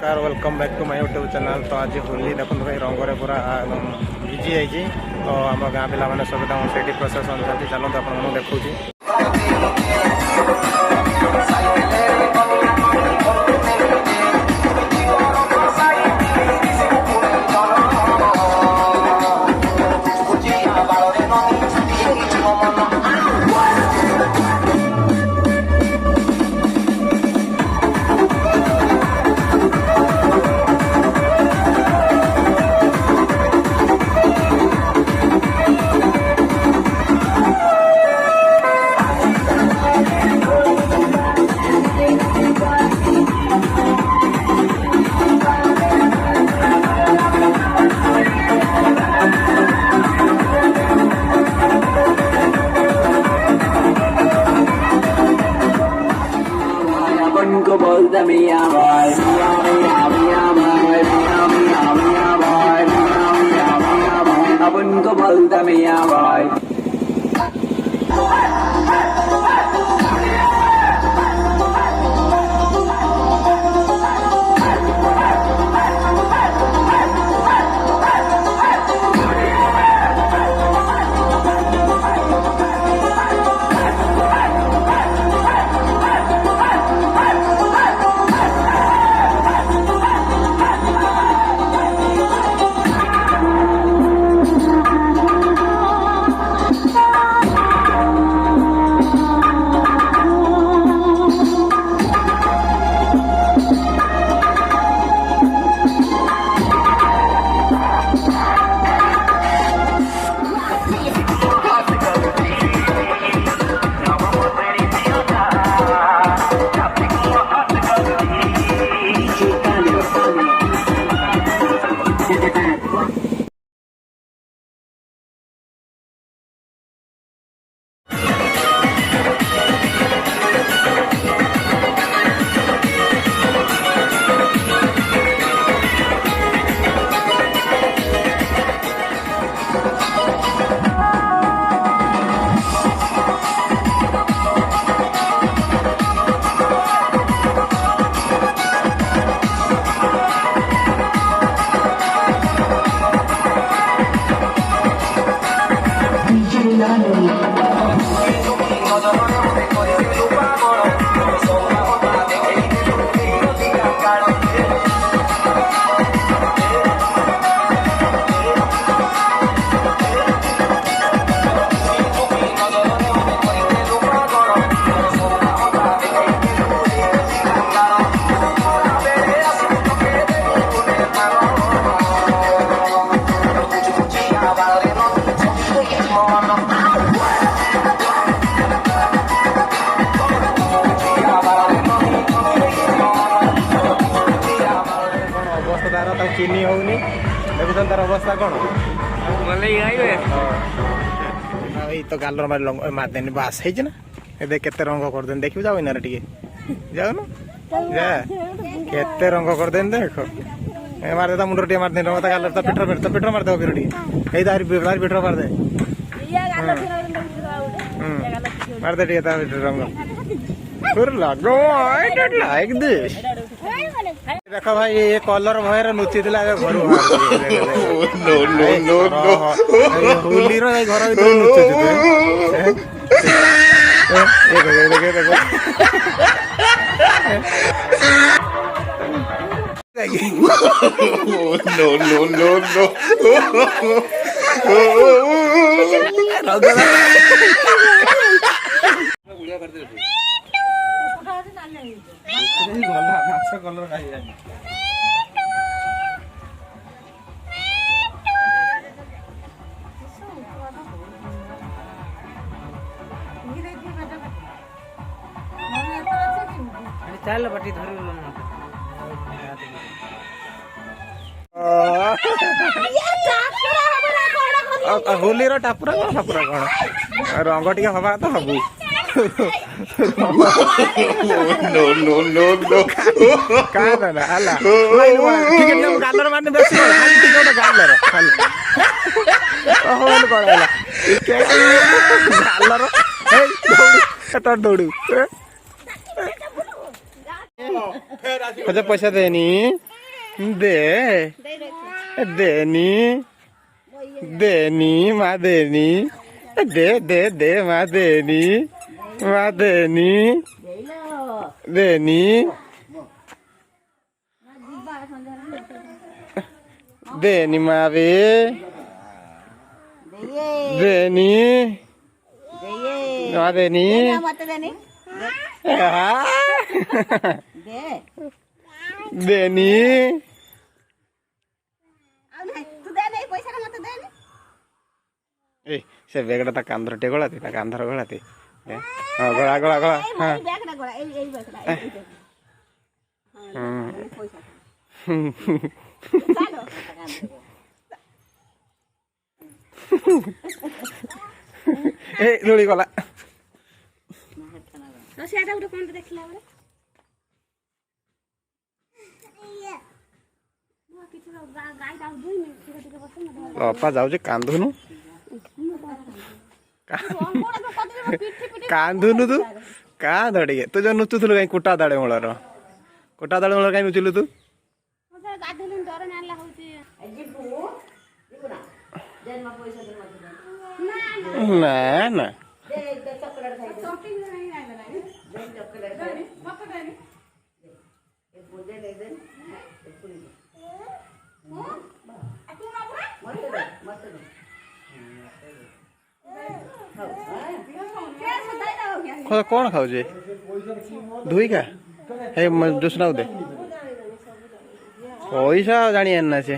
नमस्कार welcome back to my YouTube channel. तो आज होली देखो भाई रंगरे पूरा भिजी जाइए। तो आम गाँ पिला मैंने सब से प्रसेसन चलती चलते आपको देखा। चिनी होनी देखुन तार अवस्था कौन तो गालर मारे मारदेनि बास है ना केते रंग करदे देखिए जाओ इनारे टे जाओ जा केते रंग करदे देख मारदे मुंडर टे मारदे रंग गालर पिठर मारदे फिर टे तारी पिठर मारदे मारदे टे रंग लगो आई डोंट लाइक दिस। देख भाई ये कलर भयर लुचि घर होली घर कलर चल बटी धर होली टापुरा कौन टापुरा कौन रंग टे हवा तो हबू नो नो नो नो काना हला ठीक है गालर माने बेसी खाली ठीक है गालर होल कोला गालर ए दौड़ दौड़ू पैसा देनी दे देनी देनी माँ देनी दे दे दे माँ देनी माँ देनी देनी देनी माँ बे देनी माँ देनी देनी ए से बेगड़ा ता कांधर टे गळाते ता कांधर गळाते गळा गळा गळा हां ए लोड़ी गला तो सेटा उठे कोन देखला बरे बापा जाऊचे कांधुनु कांधुनु तू का धडे तुझ नुचुथुल काही कुटा दाडे मुळार कुटा दाडे मुळार काही नुचिलु तू ना ना कौन खाऊजे धुई का हे दुसरा दे पैसा जानी आना से